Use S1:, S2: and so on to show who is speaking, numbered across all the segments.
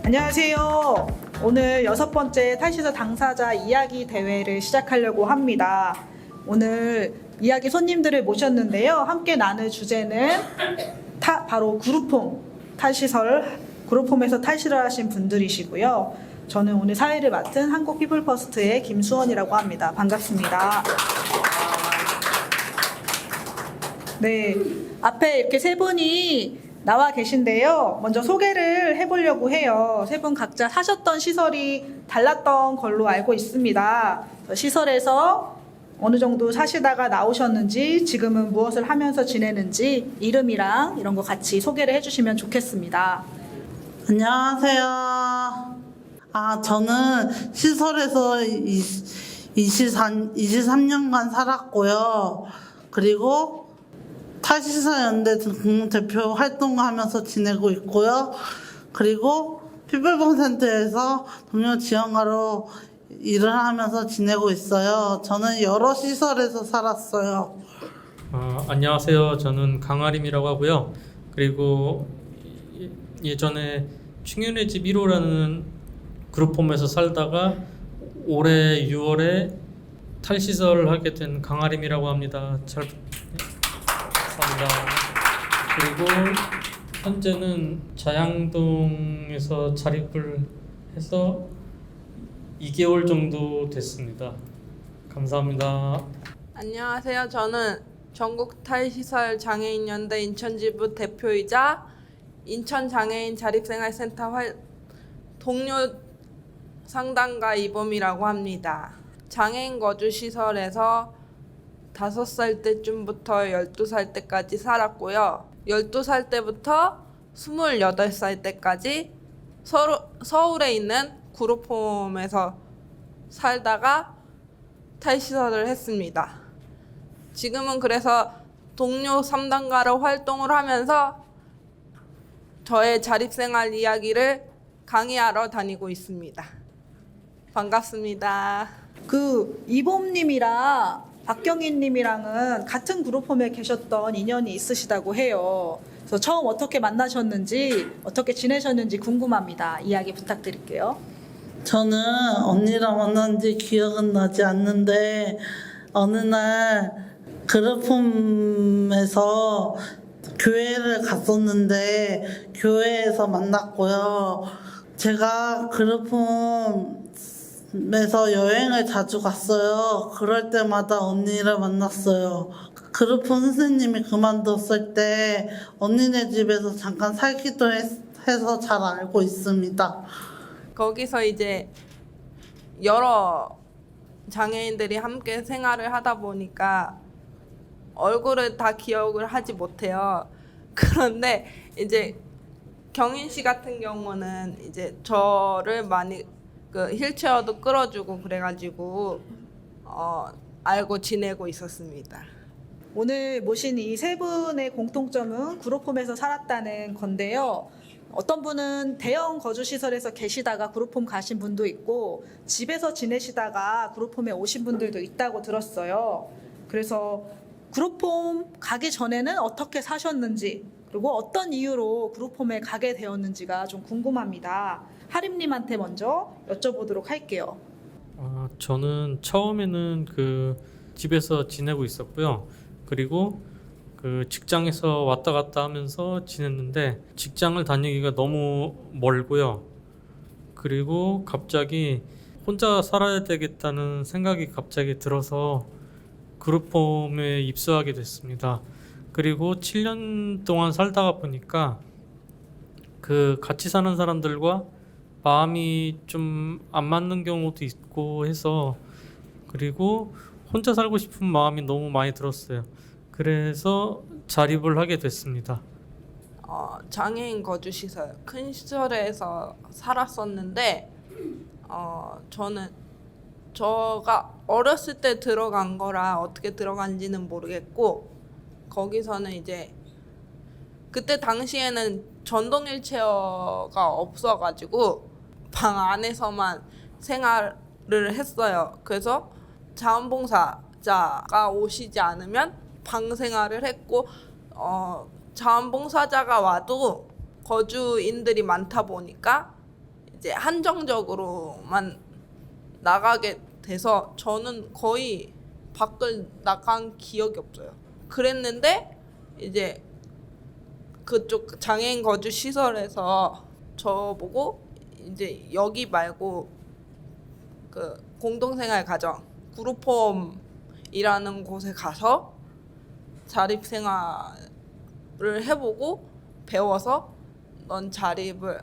S1: 안녕하세요. 오늘 6번째 탈시서 당사자 이야기 대회를 시작하려고 합니다. 오늘 이야기 손님들을 모셨는데요. 함께 나눌 주제는 바로 그룹홈, 그룹홈에서 탈시를 하신 분들이시고요. 저는 오늘 사회를 맡은 한국피플퍼스트의 김수원이라고 합니다. 반갑습니다. 네, 앞에 이렇게 세 분이 나와 계신데요. 먼저 소개를 해보려고 해요. 세 분 각자 사셨던 시설이 달랐던 걸로 알고 있습니다. 시설에서 어느 정도 사시다가 나오셨는지, 지금은 무엇을 하면서 지내는지, 이름이랑 이런 거 같이 소개를 해주시면 좋겠습니다.
S2: 안녕하세요. 저는 시설에서 23년간 살았고요. 그리고 탈시서연대 대표 활동하면서 지내고 있고요. 그리고 피플본센터에서 동료 지원가로 일을 하면서 지내고 있어요. 저는 여러 시설에서 살았어요.
S3: 안녕하세요. 저는 강아림이라고 하고요. 그리고 예전에 충윤의 집 1호라는 그룹홈에서 살다가 올해 6월에 탈시설을 하게 된 강아림이라고 합니다. 감사합니다. 그리고 현재는 자양동에서 자립을 해서 2개월 정도 됐습니다. 감사합니다.
S4: 안녕하세요. 저는 전국탈시설 장애인연대 인천지부 대표이자 인천장애인 자립생활센터 동료 상담가 이범이라고 합니다. 장애인 거주시설에서 5살 때쯤부터 12살 때까지 살았고요. 12살 때부터 28살 때까지 서울에 있는 그룹홈에서 살다가 탈시설을 했습니다. 지금은 그래서 동료 상담가로 활동을 하면서 저의 자립생활 이야기를 강의하러 다니고 있습니다. 반갑습니다.
S1: 이봄님이랑 박경희님이랑은 같은 그룹홈에 계셨던 인연이 있으시다고 해요. 그래서 처음 어떻게 만나셨는지, 어떻게 지내셨는지 궁금합니다. 이야기 부탁드릴게요.
S2: 저는 언니랑 만난 지 기억은 나지 않는데 어느 날 그룹홈에서 교회를 갔었는데 교회에서 만났고요. 제가 그룹홈에서 여행을 자주 갔어요. 그럴 때마다 언니를 만났어요. 그룹홈 선생님이 그만뒀을 때 언니네 집에서 잠깐 살기도 해서 잘 알고 있습니다.
S4: 거기서 이제 여러 장애인들이 함께 생활을 하다 보니까 얼굴을 다 기억을 하지 못해요. 그런데 이제 경인 씨 같은 경우는 이제 저를 많이 휠체어도 끌어주고 그래가지고 알고 지내고 있었습니다.
S1: 오늘 모신 이 세 분의 공통점은 그룹홈에서 살았다는 건데요. 어떤 분은 대형 거주시설에서 계시다가 그룹홈 가신 분도 있고 집에서 지내시다가 그룹홈에 오신 분들도 있다고 들었어요. 그래서 그룹홈 가기 전에는 어떻게 사셨는지, 그리고 어떤 이유로 그룹홈에 가게 되었는지가 좀 궁금합니다. 하림님한테 먼저 여쭤보도록 할게요.
S3: 저는 처음에는 집에서 지내고 있었고요. 그리고 직장에서 왔다 갔다 하면서 지냈는데 직장을 다니기가 너무 멀고요. 그리고 갑자기 혼자 살아야 되겠다는 생각이 갑자기 들어서 그룹홈에 입소하게 됐습니다. 그리고 7년 동안 살다가 보니까 같이 사는 사람들과 마음이 좀 안 맞는 경우도 있고 해서, 그리고 혼자 살고 싶은 마음이 너무 많이 들었어요. 그래서 자립을 하게 됐습니다.
S4: 장애인 거주시설 큰 시설에서 살았었는데 저가 어렸을 때 들어간 거라 어떻게 들어간지는 모르겠고, 거기서는 이제 그때 당시에는 전동 휠체어가 없어가지고 방 안에서만 생활을 했어요. 그래서 자원봉사자가 오시지 않으면 방 생활을 했고 자원봉사자가 와도 거주인들이 많다 보니까 이제 한정적으로만 나가게 돼서 저는 거의 밖을 나간 기억이 없어요. 그랬는데 이제 그쪽 장애인 거주 시설에서 저보고 이제 여기 말고 그 공동생활 가정 그룹홈이라는 곳에 가서 자립 생활을 해보고 배워서 넌 자립을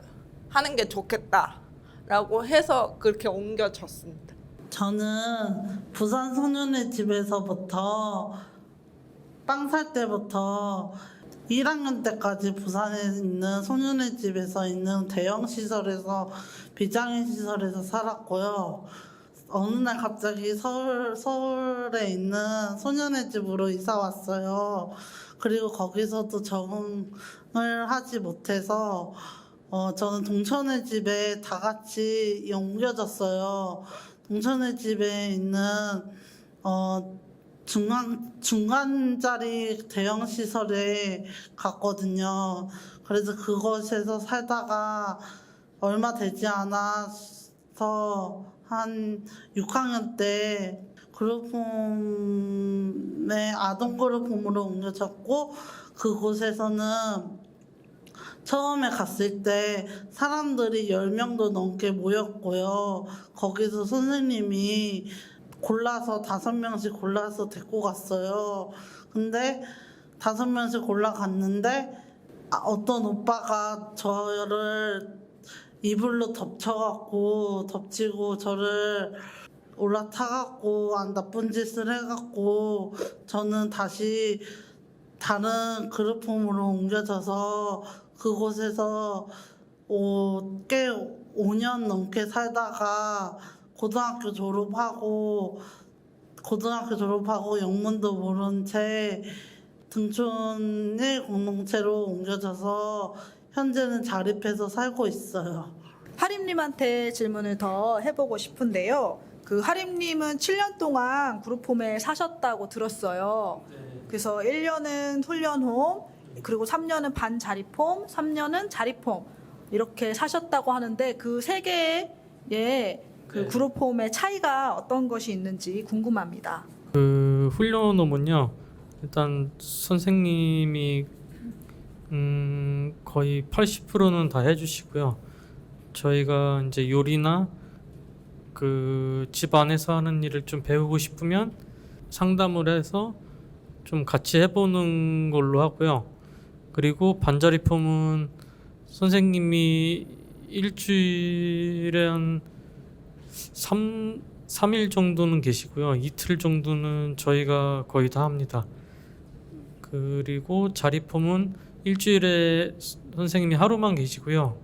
S4: 하는 게 좋겠다라고 해서 그렇게 옮겨졌습니다.
S2: 저는 부산 소년의 집에서부터 빵 살 때부터 1학년 때까지 부산에 있는 소년의 집에서 있는 대형 시설에서 비장애인 시설에서 살았고요. 어느 날 갑자기 서울에 있는 소년의 집으로 이사 왔어요. 그리고 거기서도 적응을 하지 못해서 저는 동천의 집에 다 같이 옮겨졌어요. 동천의 집에 있는 중간짜리 대형 시설에 갔거든요. 그래서 그곳에서 살다가 얼마 되지 않아서 한 6학년 때 그룹홈에 아동 그룹홈으로 옮겨졌고, 그곳에서는 처음에 갔을 때 사람들이 10명도 넘게 모였고요. 거기서 선생님이 골라서 5명씩 골라서 데리고 갔어요. 근데 5명씩 골라갔는데 어떤 오빠가 저를 이불로 덮치고 저를 올라타갖고 나쁜 짓을 해갖고 저는 다시 다른 그룹홈으로 옮겨져서 그곳에서 꽤 5년 넘게 살다가 고등학교 졸업하고 영문도 모른 채 등촌 1 공동체로 옮겨져서 현재는 자립해서 살고 있어요.
S1: 하림님한테 질문을 더 해보고 싶은데요. 그 하림님은 7년 동안 그룹홈에 사셨다고 들었어요. 그래서 1년은 훈련홈, 그리고 3년은 반자립홈, 3년은 자립홈 이렇게 사셨다고 하는데 그 세 개의 그 그룹홈의 차이가 어떤 것이 있는지 궁금합니다.
S3: 그 훈련홈은요, 일단 선생님이 거의 80%는 다 해주시고요. 저희가 이제 요리나 그 집 안에서 하는 일을 좀 배우고 싶으면 상담을 해서 좀 같이 해보는 걸로 하고요. 그리고 반자립홈은 선생님이 일주일에 한 3일 정도는 계시고요. 이틀 정도는 저희가 거의 다 합니다. 그리고 자립홈은 일주일에 선생님이 하루만 계시고요.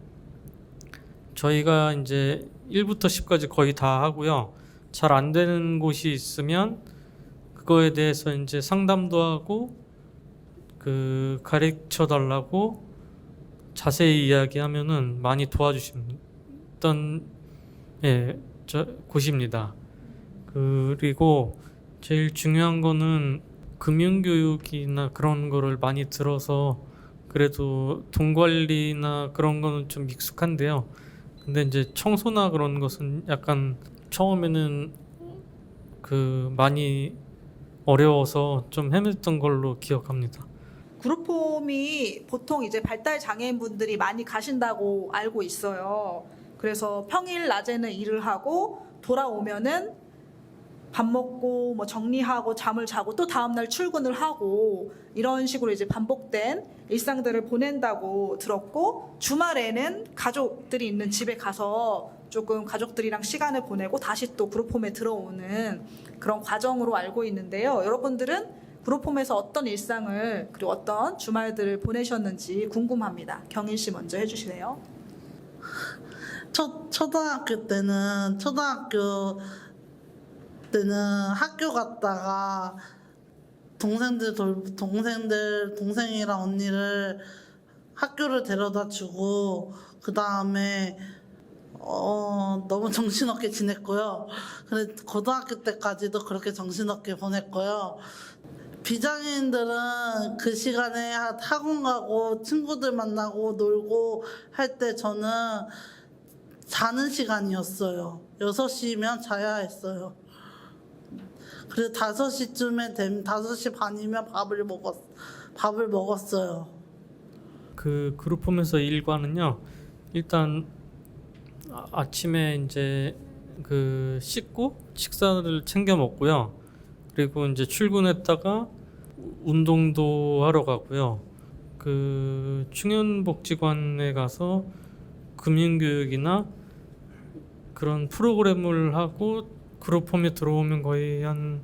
S3: 저희가 이제 1부터 10까지 거의 다 하고요. 잘 안 되는 곳이 있으면 그거에 대해서 이제 상담도 하고 그 가르쳐 달라고 자세히 이야기하면은 많이 도와주시던 곳입니다. 그리고 제일 중요한 거는 금융교육이나 그런 거를 많이 들어서 그래도 돈 관리나 그런 거는 좀 익숙한데요. 근데 이제 청소나 그런 것은 약간 처음에는 그 많이 어려워서 좀 헤맸던 걸로 기억합니다.
S1: 그룹홈이 보통 이제 발달 장애인 분들이 많이 가신다고 알고 있어요. 그래서 평일 낮에는 일을 하고 돌아오면은 밥 먹고 뭐 정리하고 잠을 자고 또 다음날 출근을 하고 이런 식으로 이제 반복된 일상들을 보낸다고 들었고, 주말에는 가족들이 있는 집에 가서 조금 가족들이랑 시간을 보내고 다시 또 그룹홈에 들어오는 그런 과정으로 알고 있는데요. 여러분들은 그룹홈에서 어떤 일상을 그리고 어떤 주말들을 보내셨는지 궁금합니다. 경인 씨 먼저 해주시세요.
S2: 초등학교 때는 학교 갔다가 동생이랑 언니를 학교를 데려다 주고 그 다음에 너무 정신없게 지냈고요. 그래 고등학교 때까지도 그렇게 정신없게 보냈고요. 비장애인들은 그 시간에 학원 가고 친구들 만나고 놀고 할 때 저는 자는 시간이었어요. 6시면 자야 했어요. 그래서 5시 반이면 밥을 먹었어요.
S3: 그 그룹홈에서 일과는요. 일단 아침에 이제 그 씻고 식사를 챙겨 먹고요. 그리고 이제 출근했다가 운동도 하러 가고요. 그 충현복지관에 가서 금융교육이나 그런 프로그램을 하고 그룹홈에 들어오면 거의 한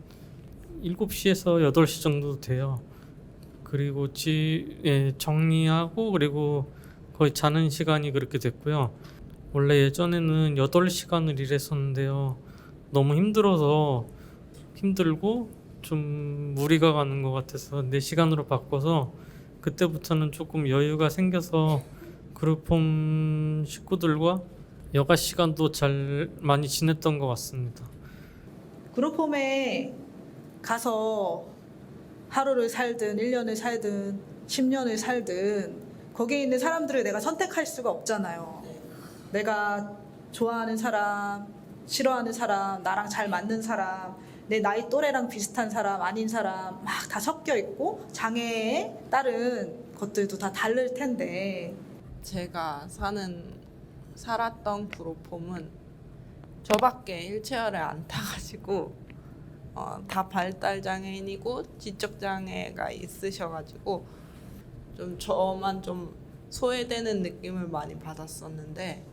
S3: 7시에서 8시 정도 돼요. 그리고 정리하고 그리고 거의 자는 시간이 그렇게 됐고요. 원래 예전에는 8시간을 일했었는데요. 너무 힘들고 좀 무리가 가는 것 같아서 4시간으로 바꿔서 그때부터는 조금 여유가 생겨서 그룹홈 식구들과 여가 시간도 잘 많이 지냈던 것 같습니다.
S1: 그룹홈에 가서 하루를 살든 1년을 살든 10년을 살든 거기에 있는 사람들을 내가 선택할 수가 없잖아요. 내가 좋아하는 사람, 싫어하는 사람, 나랑 잘 맞는 사람, 내 나이 또래랑 비슷한 사람, 아닌 사람 막 다 섞여 있고 장애에 따른 것들도 다 다를 텐데
S4: 제가 살았던 그룹홈은 저밖에 휠체어를 안 타가지고 다 발달 장애인이고 지적 장애가 있으셔가지고 좀 저만 좀 소외되는 느낌을 많이 받았었는데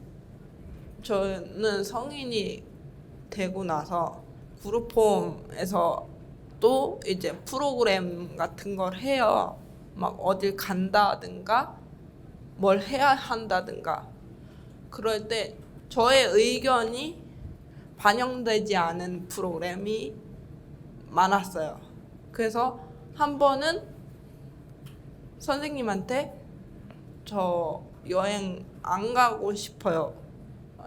S4: 저는 성인이 되고 나서 그룹홈에서 또 이제 프로그램 같은 걸 해요. 막 어딜 간다든가 뭘 해야 한다든가 그럴 때 저의 의견이 반영되지 않은 프로그램이 많았어요. 그래서 한 번은 선생님한테 저 여행 안 가고 싶어요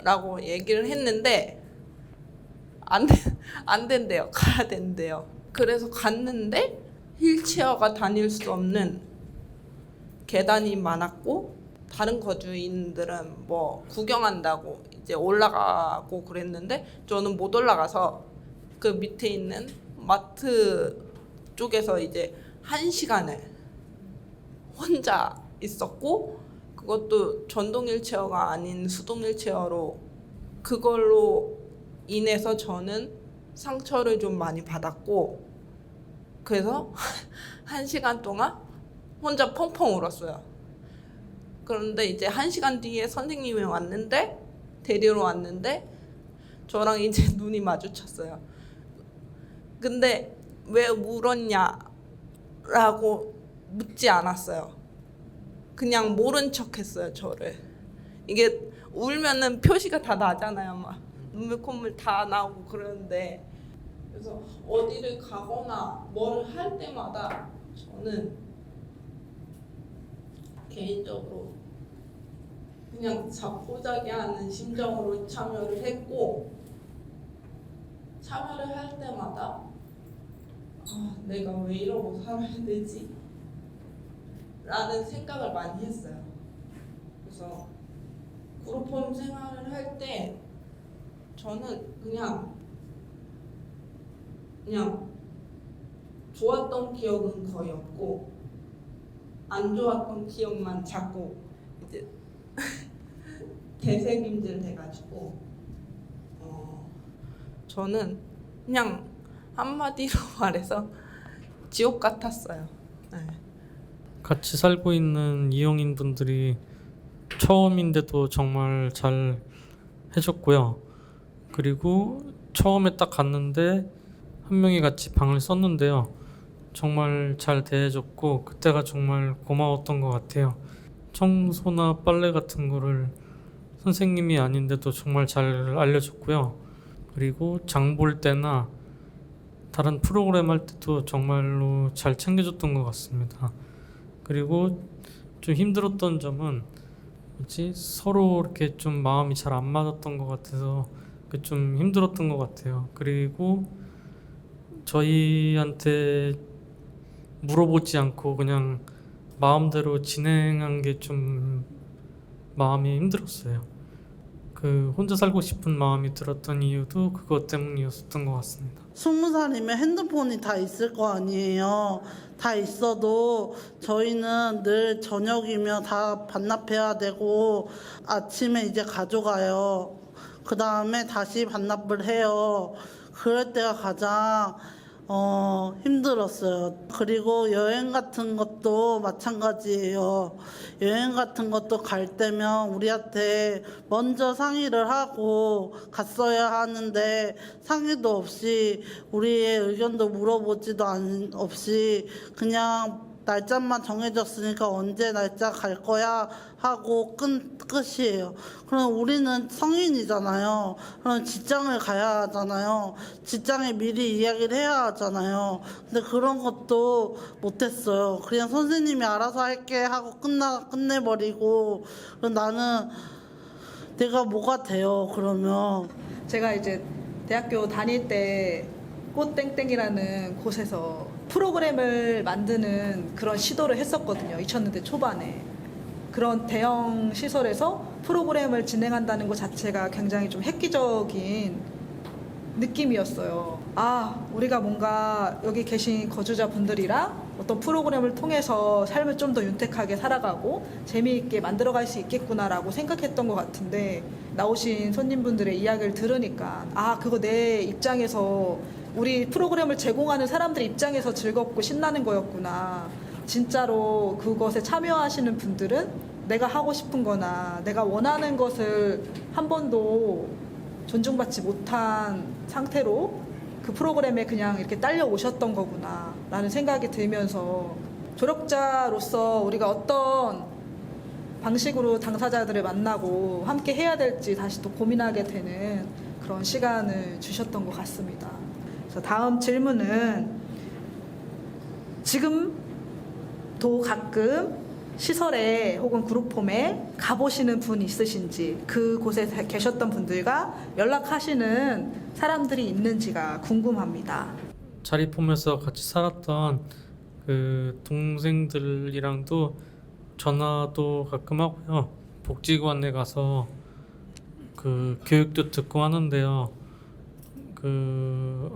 S4: 라고 얘기를 했는데 안 된대요. 가야 된대요. 그래서 갔는데 휠체어가 다닐 수 없는 계단이 많았고 다른 거주인들은 뭐 구경한다고 이제 올라가고 그랬는데 저는 못 올라가서 그 밑에 있는 마트 쪽에서 이제 1시간을 혼자 있었고 그것도 전동 휠체어가 아닌 수동 휠체어로 그걸로 인해서 저는 상처를 좀 많이 받았고 그래서 1시간 동안 혼자 펑펑 울었어요. 그런데 이제 1시간 뒤에 선생님이 데리러 왔는데 저랑 이제 눈이 마주쳤어요. 근데 왜 울었냐라고 묻지 않았어요. 그냥 모른 척 했어요, 저를. 이게 울면은 표시가 다 나잖아요. 막 눈물 콧물 다 나오고 그러는데 그래서 어디를 가거나 뭘 할 때마다 저는 개인적으로 그냥 자포자기하는 심정으로 참여를 했고 참여를 할 때마다 내가 왜 이러고 살아야 되지? 라는 생각을 많이 했어요. 그래서 그룹홈 생활을 할 때 저는 그냥 좋았던 기억은 거의 없고 안 좋았던 기억만 자꾸 이제 되새김질 돼가지고 저는 그냥 한마디로 말해서 지옥 같았어요. 네.
S3: 같이 살고 있는 이용인 분들이 처음인데도 정말 잘 해줬고요. 그리고 처음에 딱 갔는데 한 명이 같이 방을 썼는데요. 정말 잘 대해줬고 그때가 정말 고마웠던 것 같아요. 청소나 빨래 같은 거를 선생님이 아닌데도 정말 잘 알려줬고요. 그리고 장 볼 때나 다른 프로그램 할 때도 정말로 잘 챙겨줬던 것 같습니다. 그리고 좀 힘들었던 점은 서로 이렇게 좀 마음이 잘 안 맞았던 것 같아서 좀 힘들었던 것 같아요. 그리고 저희한테 물어보지 않고 그냥 마음대로 진행한 게 좀 마음이 힘들었어요. 혼자 살고 싶은 마음이 들었던 이유도 그것 때문이었던 것 같습니다.
S2: 20살이면 핸드폰이 다 있을 거 아니에요. 다 있어도 저희는 늘 저녁이면 다 반납해야 되고 아침에 이제 가져가요. 그 다음에 다시 반납을 해요. 그럴 때가 가장 힘들었어요. 그리고 여행 같은 것도 마찬가지예요. 여행 같은 것도 갈 때면 우리한테 먼저 상의를 하고 갔어야 하는데 상의도 없이 우리의 의견도 물어보지도 없이 그냥 날짜만 정해졌으니까 언제 날짜 갈 거야 하고 끝이에요. 그럼 우리는 성인이잖아요. 그럼 직장을 가야 하잖아요. 직장에 미리 이야기를 해야 하잖아요. 근데 그런 것도 못했어요. 그냥 선생님이 알아서 할게 하고 끝내버리고 그럼 나는 내가 뭐가 돼요 그러면.
S1: 제가 이제 대학교 다닐 때 꽃땡땡이라는 곳에서 프로그램을 만드는 그런 시도를 했었거든요. 2000년대 초반에. 그런 대형 시설에서 프로그램을 진행한다는 것 자체가 굉장히 좀 획기적인 느낌이었어요. 아, 우리가 뭔가 여기 계신 거주자분들이랑 어떤 프로그램을 통해서 삶을 좀 더 윤택하게 살아가고 재미있게 만들어갈 수 있겠구나라고 생각했던 것 같은데 나오신 손님분들의 이야기를 들으니까 아, 그거 내 입장에서 우리 프로그램을 제공하는 사람들 입장에서 즐겁고 신나는 거였구나. 진짜로 그것에 참여하시는 분들은 내가 하고 싶은 거나 내가 원하는 것을 한 번도 존중받지 못한 상태로 그 프로그램에 그냥 이렇게 딸려 오셨던 거구나 라는 생각이 들면서 조력자로서 우리가 어떤 방식으로 당사자들을 만나고 함께 해야 될지 다시 또 고민하게 되는 그런 시간을 주셨던 것 같습니다. 그래서 다음 질문은 지금도 가끔 시설에 혹은 그룹홈에 가보시는 분 있으신지 그곳에 계셨던 분들과 연락하시는 사람들이 있는지가 궁금합니다.
S3: 자립홈에서 같이 살았던 그 동생들이랑도 전화도 가끔 하고요. 복지관에 가서 그 교육도 듣고 하는데요.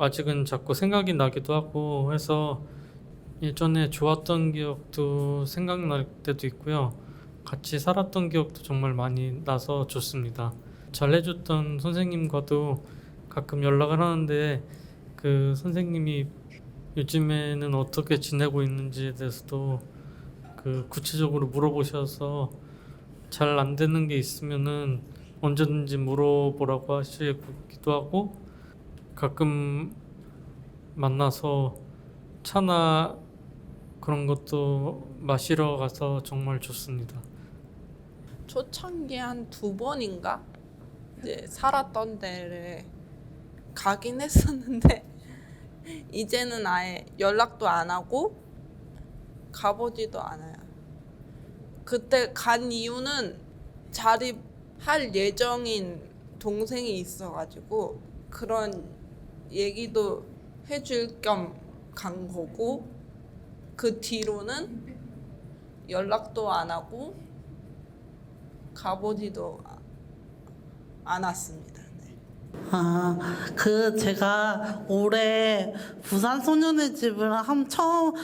S3: 아직은 자꾸 생각이 나기도 하고 해서 예전에 좋았던 기억도 생각날 때도 있고요. 같이 살았던 기억도 정말 많이 나서 좋습니다. 잘해줬던 선생님과도 가끔 연락을 하는데 그 선생님이 요즘에는 어떻게 지내고 있는지에 대해서도 구체적으로 물어보셔서 잘 안 되는 게 있으면은 언제든지 물어보라고 하시기도 하고 가끔 만나서 차나 그런 것도 마시러 가서 정말 좋습니다.
S4: 초창기 한 2번인가 이제 살았던 데를 가긴 했었는데 이제는 아예 연락도 안 하고 가보지도 않아요. 그때 간 이유는 자립할 예정인 동생이 있어가지고 그런 얘기도 해줄 겸 간 거고 그 뒤로는 연락도 안 하고 가보지도 않았습니다. 네.
S2: 제가 올해 부산 소년의 집을 항상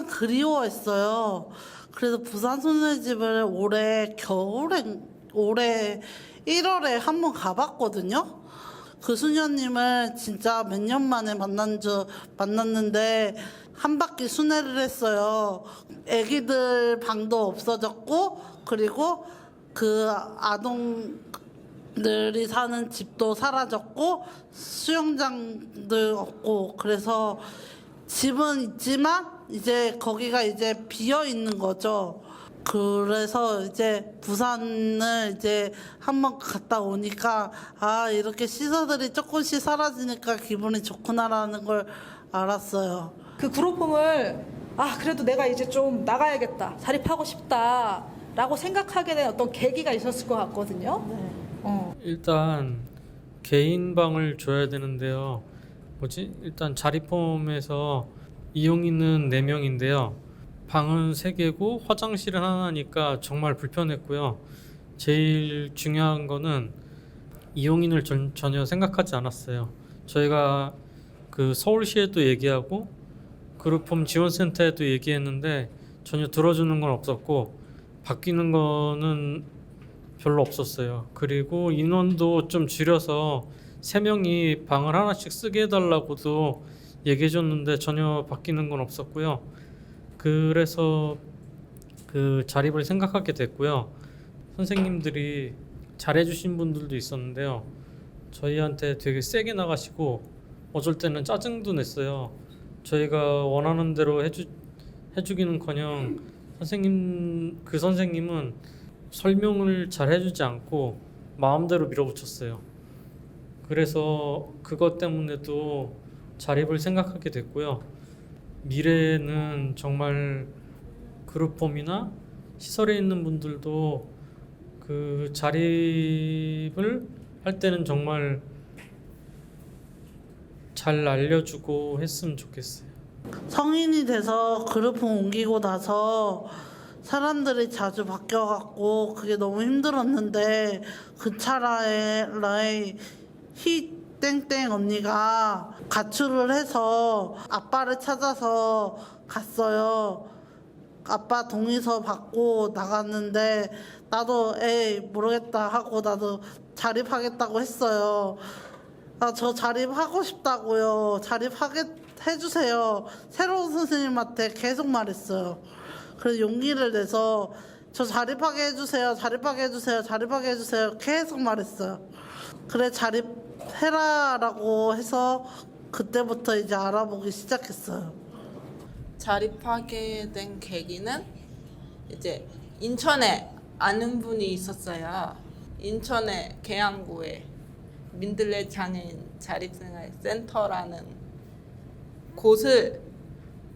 S2: 그리워했어요. 그래서 부산 소년의 집을 올해 1월에 한번 가봤거든요. 그 수녀님을 진짜 몇 년 만에 만났는데 한 바퀴 순회를 했어요. 애기들 방도 없어졌고 그리고 그 아동들이 사는 집도 사라졌고 수영장도 없고 그래서 집은 있지만 이제 거기가 이제 비어 있는 거죠. 그래서 이제 부산을 이제 한번 갔다 오니까 아 이렇게 시설들이 조금씩 사라지니까 기분이 좋구나라는 걸 알았어요.
S1: 그 그룹홈을 아, 그래도 내가 이제 좀 나가야겠다, 자립하고 싶다라고 생각하게 된 어떤 계기가 있었을 것 같거든요.
S3: 일단 개인 방을 줘야 되는데요. 일단 자리폼에서 이용인은 4명인데요. 방은 3개고 화장실은 하나니까 정말 불편했고요. 제일 중요한 거는 이용인을 전혀 생각하지 않았어요. 저희가 그 서울시에도 얘기하고 그룹홈 지원센터에도 얘기했는데 전혀 들어주는 건 없었고 바뀌는 거는 별로 없었어요. 그리고 인원도 좀 줄여서 3명이 방을 하나씩 쓰게 해달라고도 얘기해줬는데 전혀 바뀌는 건 없었고요. 그래서 그 자립을 생각하게 됐고요. 선생님들이 잘해주신 분들도 있었는데요. 저희한테 되게 세게 나가시고 어쩔 때는 짜증도 냈어요. 저희가 원하는 대로 해주기는커녕 그 선생님은 설명을 잘 해주지 않고 마음대로 밀어붙였어요. 그래서 그것 때문에도 자립을 생각하게 됐고요. 미래에는 정말 그룹홈이나 시설에 있는 분들도 그 자립을 할 때는 정말 잘 알려주고 했으면 좋겠어요.
S2: 성인이 돼서 그룹홈 옮기고 나서 사람들이 자주 바뀌어갖고 그게 너무 힘들었는데 그 차라에 땡땡 언니가 가출을 해서 아빠를 찾아서 갔어요. 아빠 동의서 받고 나갔는데 나도 에이 모르겠다 하고 나도 자립하겠다고 했어요. 아, 저 자립하고 싶다고요. 자립하게 해주세요. 새로운 선생님한테 계속 말했어요. 그래서 용기를 내서 저 자립하게 해주세요. 자립하게 해주세요. 자립하게 해주세요. 계속 말했어요. 그래 자립해라라고 해서 그때부터 이제 알아보기 시작했어요.
S4: 자립하게 된 계기는 이제 인천에 아는 분이 있었어요. 인천의 계양구에 민들레 장애인 자립생활센터라는 곳을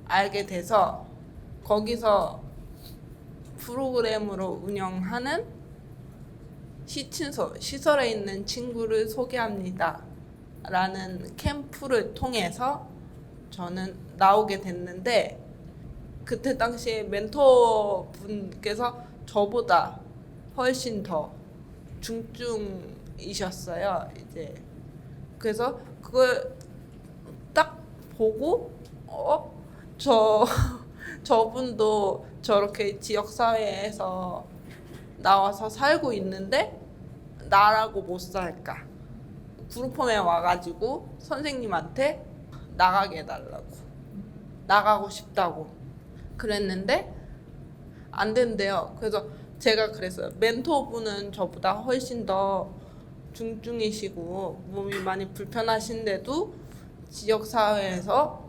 S4: 알게 돼서 거기서 프로그램으로 운영하는 시설에 있는 친구를 소개합니다 라는 캠프를 통해서 저는 나오게 됐는데, 그때 당시에 멘토분께서 저보다 훨씬 더 중증이셨어요. 이제 그래서 그걸 딱 보고 저분도 저렇게 지역사회에서 나와서 살고 있는데 나라고 못 살까? 그룹홈에 와가지고 선생님한테 나가게 해달라고, 나가고 싶다고 그랬는데 안 된대요. 그래서 제가 그랬어요. 멘토분은 저보다 훨씬 더 중증이시고 몸이 많이 불편하신데도 지역사회에서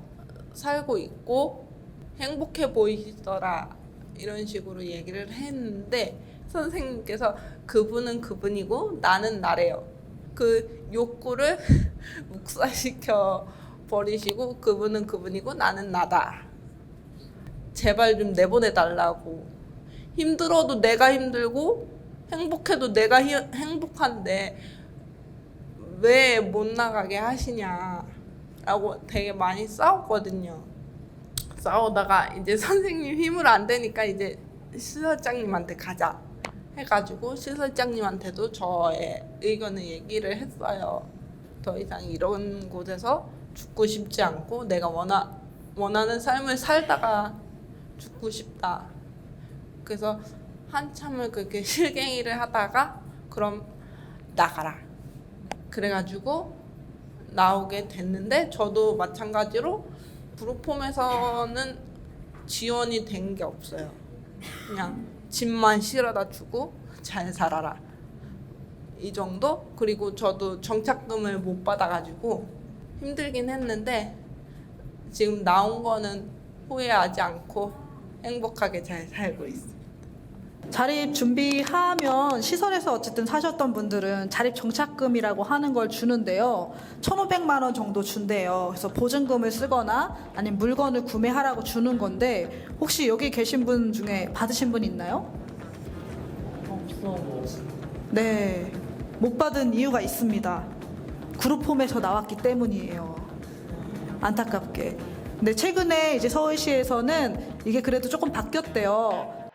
S4: 살고 있고 행복해 보이시더라, 이런 식으로 얘기를 했는데 선생님께서 그분은 그분이고 나는 나래요. 그 욕구를 묵살시켜 버리시고 그분은 그분이고 나는 나다. 제발 좀 내보내 달라고. 힘들어도 내가 힘들고 행복해도 내가 행복한데 왜 못 나가게 하시냐라고 되게 많이 싸웠거든요. 싸우다가 이제 선생님 힘을 안 되니까 이제 시설장님한테 가자 해가지고 시설장님한테도 저의 의견을 얘기를 했어요. 더 이상 이런 곳에서 죽고 싶지 않고 내가 원하는 삶을 살다가 죽고 싶다. 그래서 한참을 그렇게 실갱이를 하다가 그럼 나가라. 그래가지고 나오게 됐는데 저도 마찬가지로 그룹홈에서는 지원이 된 게 없어요. 그냥 집만 실어다 주고 잘 살아라, 이 정도? 그리고 저도 정착금을 못 받아가지고 힘들긴 했는데 지금 나온 거는 후회하지 않고 행복하게 잘 살고 있습니다.
S1: 자립 준비하면 시설에서 어쨌든 사셨던 분들은 자립 정착금이라고 하는 걸 주는데요. 1,500만 원 정도 준대요. 그래서 보증금을 쓰거나 아니면 물건을 구매하라고 주는 건데 혹시 여기 계신 분 중에 받으신 분 있나요? 네. 못 받은 이유가 있습니다. 그룹홈에서 나왔기 때문이에요. 안타깝게. 근데 최근에 이제 서울시에서는 이게 그래도 조금 바뀌었대요.